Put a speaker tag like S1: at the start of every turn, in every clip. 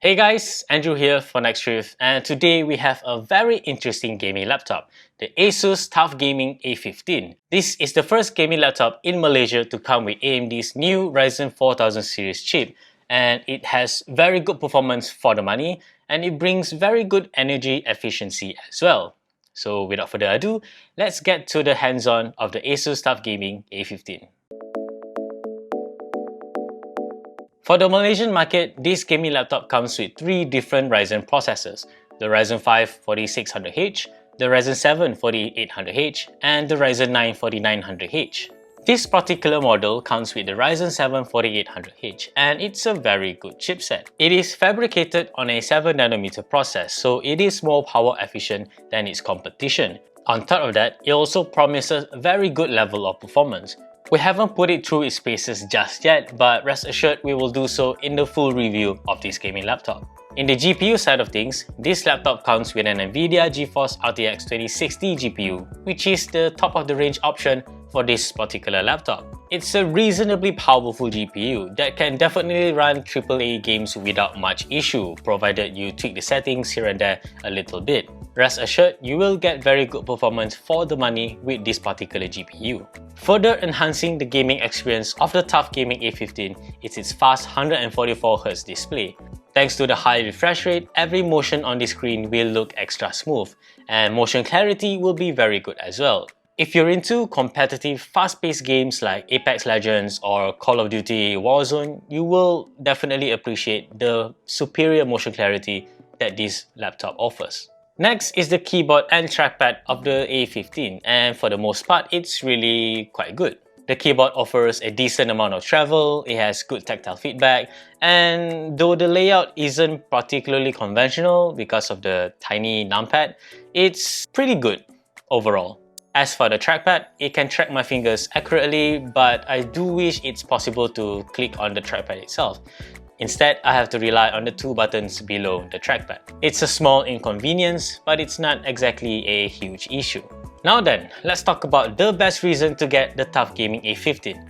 S1: Hey guys, Andrew here for Nextrift, and today we have a very interesting gaming laptop, the Asus TUF Gaming A15. This is the first gaming laptop in Malaysia to come with AMD's new Ryzen 4000 series chip, and it has very good performance for the money, and it brings very good energy efficiency as well. So without further ado, let's get to the hands-on of the Asus TUF Gaming A15. For the Malaysian market, this gaming laptop comes with three different Ryzen processors: the Ryzen 5 4600H, the Ryzen 7 4800H, and the Ryzen 9 4900H. This particular model comes with the Ryzen 7 4800H, and it's a very good chipset. It is fabricated on a 7nm process, so it is more power efficient than its competition. On top of that, it also promises a very good level of performance. We haven't put it through its paces just yet, but rest assured we will do so in the full review of this gaming laptop. In the GPU side of things, this laptop comes with an Nvidia GeForce RTX 2060 GPU, which is the top of the range option for this particular laptop. It's a reasonably powerful GPU that can definitely run AAA games without much issue, provided you tweak the settings here and there a little bit. Rest assured, you will get very good performance for the money with this particular GPU. Further enhancing the gaming experience of the TUF Gaming A15 is its fast 144Hz display. Thanks to the high refresh rate, every motion on the screen will look extra smooth, and motion clarity will be very good as well. If you're into competitive, fast-paced games like Apex Legends or Call of Duty Warzone, you will definitely appreciate the superior motion clarity that this laptop offers. Next is the keyboard and trackpad of the A15, and for the most part, it's really quite good. The keyboard offers a decent amount of travel, it has good tactile feedback, and though the layout isn't particularly conventional because of the tiny numpad, it's pretty good overall. As for the trackpad, it can track my fingers accurately, but I do wish it's possible to click on the trackpad itself. Instead, I have to rely on the two buttons below the trackpad. It's a small inconvenience, but it's not exactly a huge issue. Now then, let's talk about the best reason to get the TUF Gaming A15,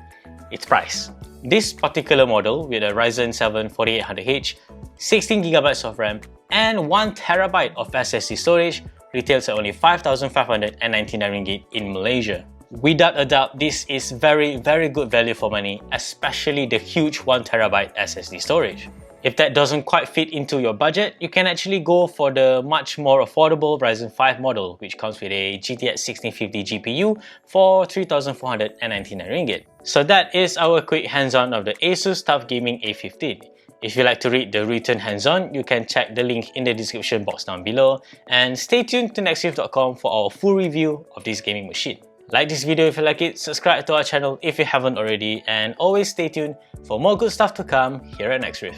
S1: its price. This particular model with a Ryzen 7 4800H, 16GB of RAM, and 1TB of SSD storage retails at only 5,599 ringgit in Malaysia. Without a doubt, this is very good value for money, especially the huge 1TB SSD storage. If that doesn't quite fit into your budget, you can actually go for the much more affordable Ryzen 5 model, which comes with a GTX 1650 GPU for 3,499 ringgit. So that is our quick hands-on of the Asus TUF Gaming A15. If you'd like to read the written hands-on, you can check the link in the description box down below, and stay tuned to nextrift.com for our full review of this gaming machine. Like this video if you like it, subscribe to our channel if you haven't already, and always stay tuned for more good stuff to come here at Nextrift.